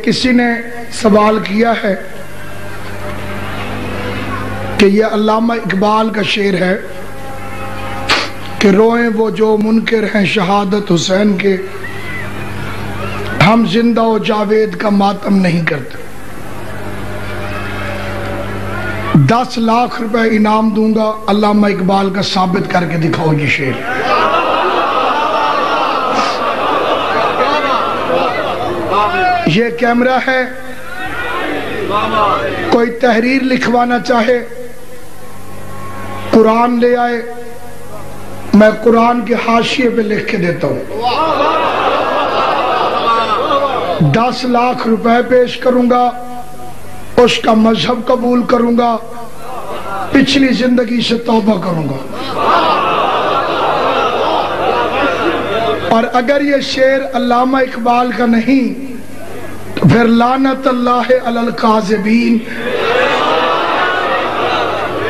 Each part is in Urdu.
کسی نے سوال کیا ہے کہ یہ علامہ اقبال کا شعر ہے کہ روئیں وہ جو منکر ہیں شہادت حسین کے، ہم زندہ و جاوید کا ماتم نہیں کرتے۔ 10 لاکھ روپے انعام دوں گا، علامہ اقبال کا ثابت کر کے دکھاؤ یہ شعر۔ یہ کیمرہ ہے، کوئی تحریر لکھوانا چاہے قرآن لے آئے، میں قرآن کے حاشیے پہ لکھ کے دیتا ہوں۔ 10 لاکھ روپے پیش کروں گا، اس کا مذہب قبول کروں گا، پچھلی زندگی سے توبہ کروں گا، اور اگر یہ شعر علامہ اقبال کا نہیں تو پھر لعنت اللہ علی الکاذبین،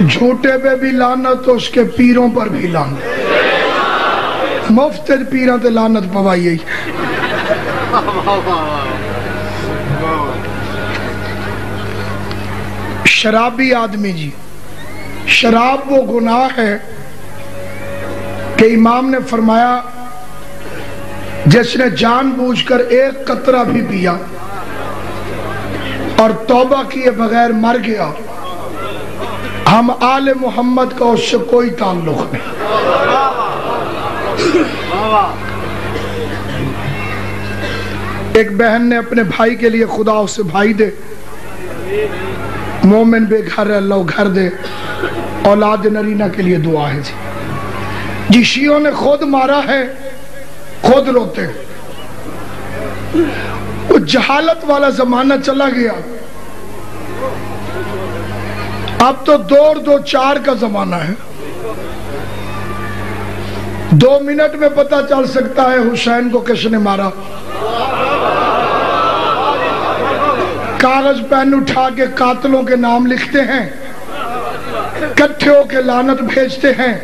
جھوٹے پہ بھی لعنت، اس کے پیروں پر بھی لعنت، مفت پیروں تے لعنت پوائی۔ شرابی آدمی جی، شراب وہ گناہ ہے کہ امام نے فرمایا جس نے جان بوجھ کر ایک قطرہ بھی پیا اور توبہ کیے بغیر مر گیا، ہم آل محمد کا اس سے کوئی تعلق نہیں۔ ایک بہن نے اپنے بھائی کے لیے خدا اسے بھائی دے، مومن بے گھر ہے اللہ گھر دے، اولاد نرینہ کے لیے دعا ہے جی۔ شیعوں نے خود مارا ہے، خود روتے، وہ جہالت والا زمانہ چلا گیا، اب تو 2-4 کا زمانہ ہے۔ 2 منٹ میں پتہ چل سکتا ہے حسین کو کس نے مارا۔ کاغذ پین اٹھا کے قاتلوں کے نام لکھتے ہیں، کٹھے ہو کے لعنت بھیجتے ہیں،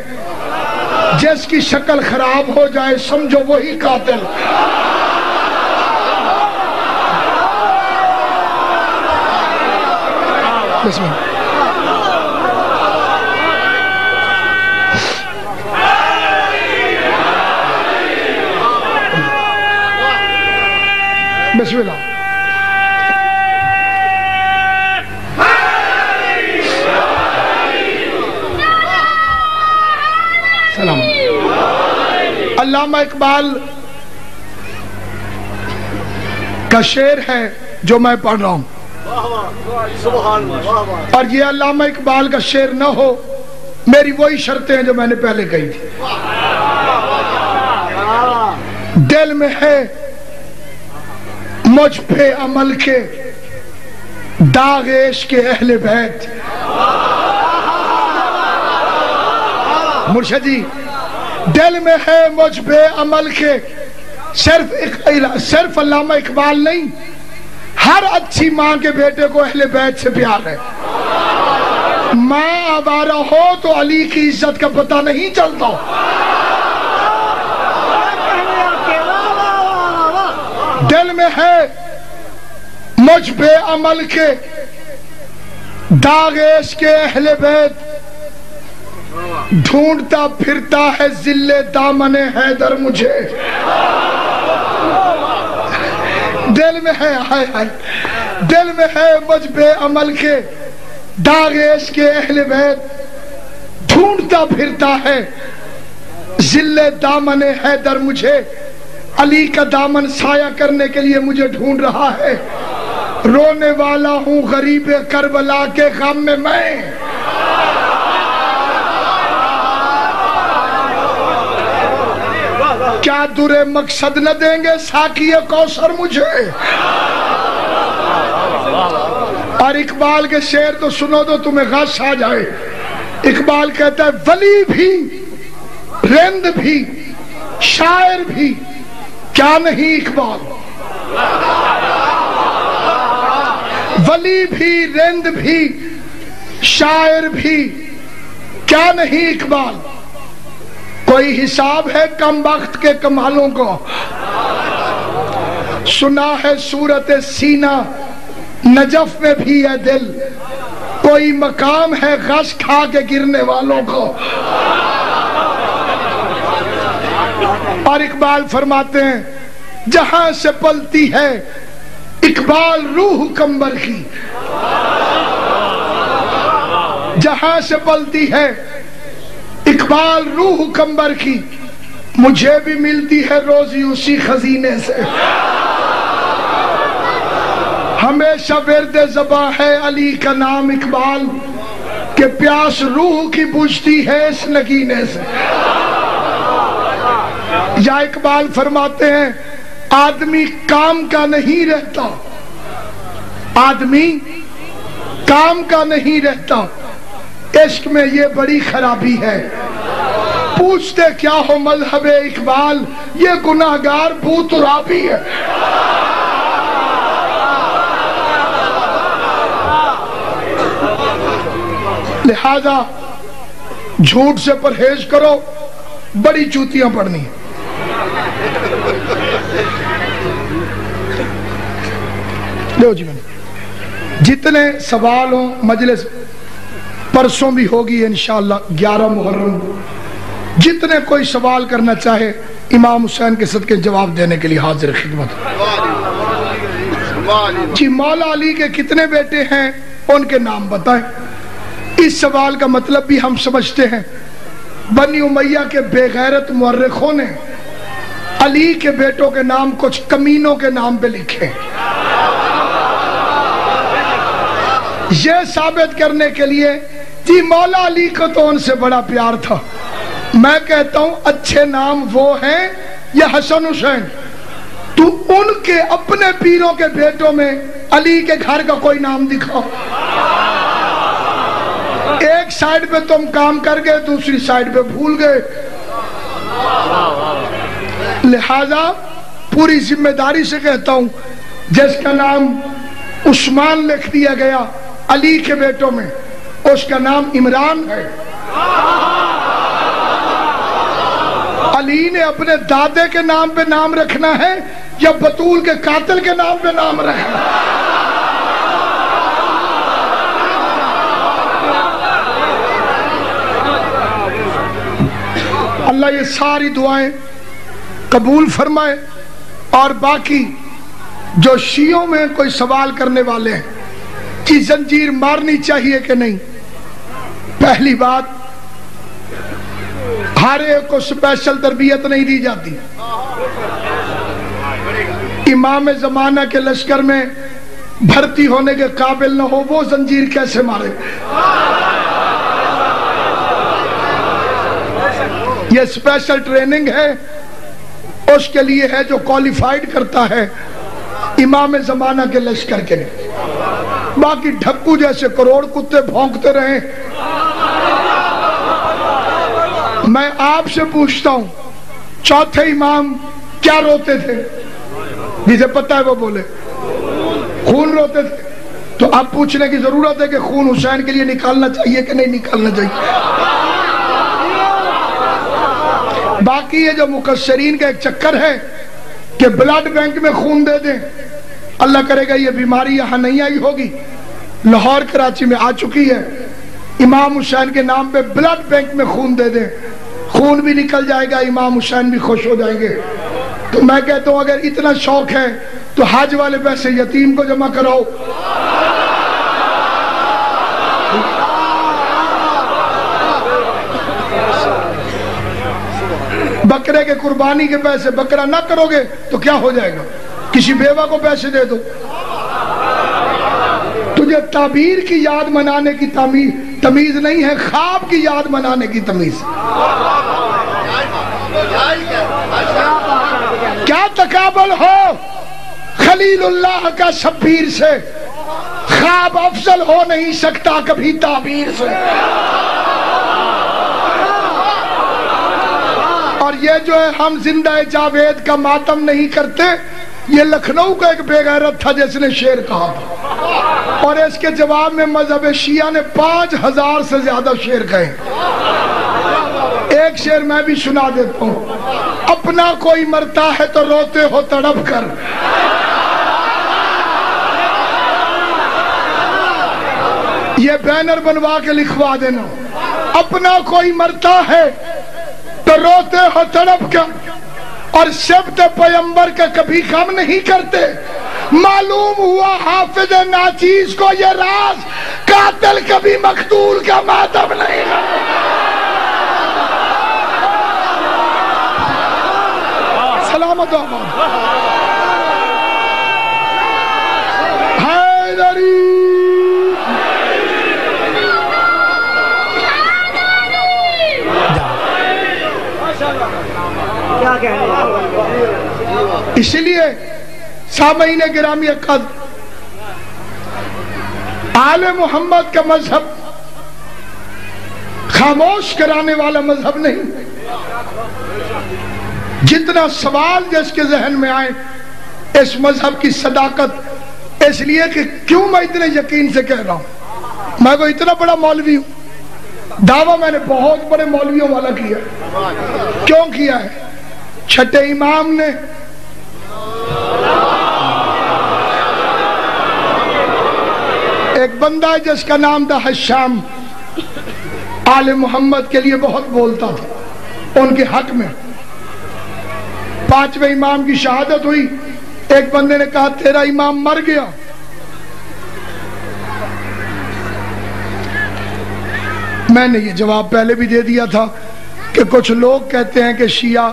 جس کی شکل خراب ہو جائے سمجھو وہی قاتل۔ بسم اللہ۔ بسم اللہ۔ سلام۔ علامہ اقبال کا شعر ہے جو میں پڑھ رہا ہوں، اور یہ علامہ اقبال کا شعر نہ ہو، میری وہی شرطیں ہیں جو میں نے پہلے کہی تھی۔ دل میں ہے مجھ پہ عمل کے داغ عشق اہل بیت۔ مرشد جی، دل میں ہے مجھ پہ عمل کے، صرف علامہ اقبال نہیں، ہر اچھی ماں کے بیٹے کو اہل بیت سے پیار ہے۔ ماں آوارہ ہو تو علی کی عزت کا پتہ نہیں چلتا۔ دل میں ہے مجھ پہ عمل کے داغ عشق اہل بیت، ڈھونڈتا پھرتا ہے ذل دامن حیدر مجھے۔ دل میں ہے دل میں ہے مجھ پہ عمل کے داغ عشق اہل بیت، ڈھونڈتا پھرتا ہے ذل دامن حیدر مجھے۔ علی کا دامن سایہ کرنے کے لیے مجھے ڈھونڈ رہا ہے، رونے والا ہوں غریب کربلا کے غم میں میں۔ کیا درے مقصد نہ دیں گے ساقی کوثر مجھے؟ اور اقبال کے شعر تو سنو تو تمہیں غش آ جائے۔ اقبال کہتا ہے ولی بھی، رند بھی، شاعر بھی، کیا نہیں اقبال؟ ولی بھی، رند بھی، شاعر بھی، کیا نہیں اقبال؟ کوئی حساب ہے کم وقت کے کمالوں کو؟ سنا ہے صورت سینہ نجف میں بھی ہے دل، کوئی مقام ہے غش کھا کے گرنے والوں کو۔ اور اقبال فرماتے ہیں جہاں سے پلتی ہے اقبال روح کمبر کی، جہاں سے پلتی ہے اقبال روح کمبر کی، مجھے بھی ملتی ہے روزی اسی خزینے سے۔ ہمیشہ ورد زباں ہے علی کا نام اقبال، کہ پیاس روح کی بجھتی ہے اس نگینے سے۔ یا اقبال فرماتے ہیں آدمی کام کا نہیں رہتا، آدمی کام کا نہیں رہتا، عشق میں یہ بڑی خرابی ہے۔ پوچھتے کیا ہو مذہب اقبال، یہ گناہگار بو ترابی ہے۔ لہذا جھوٹ سے پرہیز کرو، بڑی چوتیاں پڑنی ہیں۔ لو جی جتنے سوال ہوں مجلس پرسوں بھی ہوگی انشاءاللہ 11 محرم، جتنے کوئی سوال کرنا چاہے امام حسین کے صدقے جواب دینے کے لیے حاضر خدمت۔ جی مولا علی کے کتنے بیٹے ہیں ان کے نام بتائیں۔ اس سوال کا مطلب بھی ہم سمجھتے ہیں، بنی امیہ کے بے غیرت مورخوں نے علی کے بیٹوں کے نام کچھ کمینوں کے نام پہ لکھے، یہ ثابت کرنے کے لیے کہ مولا علی کو تو ان سے بڑا پیار تھا۔ میں کہتا ہوں اچھے نام وہ ہیں یا حسن حسین؟ تو ان کے اپنے پیروں کے بیٹوں میں علی کے گھر کا کوئی نام دکھاؤ۔ ایک سائیڈ پہ تم کام کر گئے، دوسری سائیڈ پہ بھول گئے۔ لہذا پوری ذمہ داری سے کہتا ہوں جس کا نام عثمان لکھ دیا گیا علی کے بیٹوں میں، اس کا نام عمران ہے۔ علی نے اپنے دادے کے نام پہ نام رکھنا ہے یا بطول کے قاتل کے نام پہ نام رکھنا ہے؟ اللہ یہ ساری دعائیں قبول فرمائے۔ اور باقی جو شیعوں میں کوئی سوال کرنے والے ہیں کہ زنجیر مارنی چاہیے کہ نہیں، پہلی بات ہر ایک کو سپیشل تربیت نہیں دی جاتی۔ امام زمانہ کے لشکر میں بھرتی ہونے کے قابل نہ ہو وہ زنجیر کیسے مارے؟ یہ سپیشل ٹریننگ ہے، اس کے لیے ہے جو کوالیفائیڈ کرتا ہے امام زمانہ کے لشکر کے لیے۔ باقی ڈھکو جیسے کروڑ کتے بھونکتے رہیں۔ میں آپ سے پوچھتا ہوں چوتھے امام کیا روتے تھے؟ جسے پتہ ہے وہ بولے خون روتے تھے۔ تو اب پوچھنے کی ضرورت ہے کہ خون حسین کے لیے نکالنا چاہیے کہ نہیں نکالنا چاہیے۔ باقی یہ جو مقصرین کا ایک چکر ہے کہ بلڈ بینک میں خون دے دیں، اللہ کرے گا یہ بیماری یہاں نہیں آئی ہوگی، لاہور کراچی میں آ چکی ہے۔ امام حسین کے نام پہ بلڈ بینک میں خون دے دیں، خون بھی نکل جائے گا، امام حسین بھی خوش ہو جائیں گے۔ تو میں کہتا ہوں اگر اتنا شوق ہے تو حج والے پیسے یتیم کو جمع کراؤ۔ بکرے کے قربانی کے پیسے بکرا نہ کرو گے تو کیا ہو جائے گا؟ کسی بیوہ کو پیسے دے دو۔ تجھے تعبیر کی یاد منانے کی تمیز نہیں ہے، خواب کی یاد منانے کی تمیز۔ کیا تقابل ہو خلیل اللہ کا شبیر سے، خواب افضل ہو نہیں سکتا کبھی تعبیر سے۔ اور یہ جو ہے ہم زندہ جاوید کا ماتم نہیں کرتے، یہ لکھنؤ کا ایک بے غیرت تھا جس نے شعر کہا تھا، اور اس کے جواب میں مذہب شیعہ نے 5000 سے زیادہ شعر کہے۔ ایک شعر میں بھی سنا دیتا ہوں، اپنا کوئی مرتا ہے تو روتے ہو تڑپ کر، یہ بینر بنوا کے لکھوا دینا، اپنا کوئی مرتا ہے تو روتے ہو تڑپ کر اور شبت پیغمبر کا کبھی غم نہیں کرتے۔ معلوم ہوا حافظ ناچیز کو یہ راز، قاتل کبھی مقتول کا ماتم نہیں کرتا۔ سلامت آباد حیدری۔ اس لیے سامعین گرامی قدر، آل محمد کا مذہب خاموش کرانے والا مذہب نہیں۔ جتنا سوال جس کے ذہن میں آئے اس مذہب کی صداقت، اس لیے کہ کیوں میں اتنے یقین سے کہہ رہا ہوں، میں کوئی اتنا بڑا مولوی ہوں، دعویٰ میں نے بہت بڑے مولویوں والا کیا۔ کیوں کیا ہے؟ چھٹے امام نے ایک بندہ ہے جس کا نام تھا حشام، آل محمد کے لیے بہت بولتا تھا ان کے حق میں۔ پانچویں امام کی شہادت ہوئی، ایک بندے نے کہا تیرا امام مر گیا۔ میں نے یہ جواب پہلے بھی دے دیا تھا کہ کچھ لوگ کہتے ہیں کہ شیعہ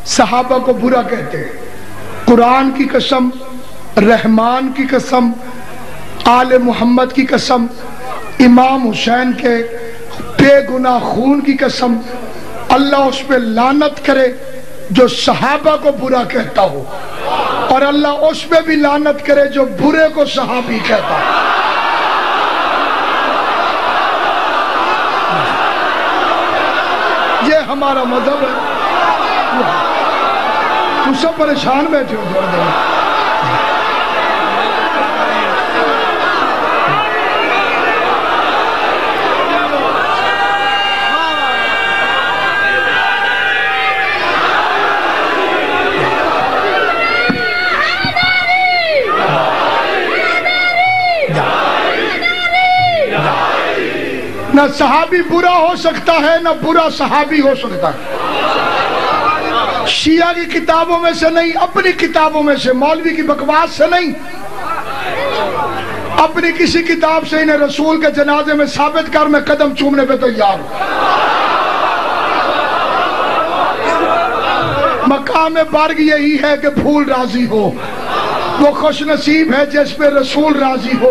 صحابہ کو برا کہتے ہیں۔ قرآن کی قسم، رحمان کی قسم، آل محمد کی قسم، امام حسین کے بے گناہ خون کی قسم، اللہ اس پہ لعنت کرے جو صحابہ کو برا کہتا ہو، اور اللہ اس پہ بھی لعنت کرے جو برے کو صحابی کہتا ہو۔ یہ ہمارا مذہب ہے۔ تو سب پریشان بیٹھے ہو تھوڑا دیر۔ نہ صحابی برا ہو سکتا ہے، نہ برا صحابی ہو سکتا ہے۔ شیعہ کی کتابوں میں سے نہیں، اپنی کتابوں میں سے، مولوی کی بکواس سے نہیں، اپنی کسی کتاب سے انہیں رسول کے جنازے میں ثابت کر، میں قدم چومنے پہ تیار ہوں۔ مقام برگ یہی ہے کہ پھول راضی ہو، وہ خوش نصیب ہے جس پہ رسول راضی ہو۔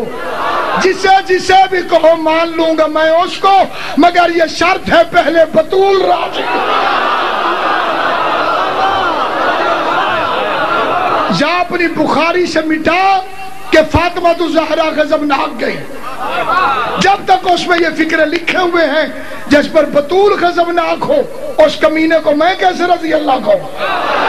جسے بھی کہو مان لوں گا میں اس کو، مگر یہ شرط ہے پہلے بطول راضی۔ یا اپنی بخاری سے مٹا کہ فاطمہ تو زہرا غضبناک گئی، جب تک اس میں یہ فکرے لکھے ہوئے ہیں جس پر بطول غضبناک ہو، اس کمینے کو میں کیسے رضی اللہ کہوں؟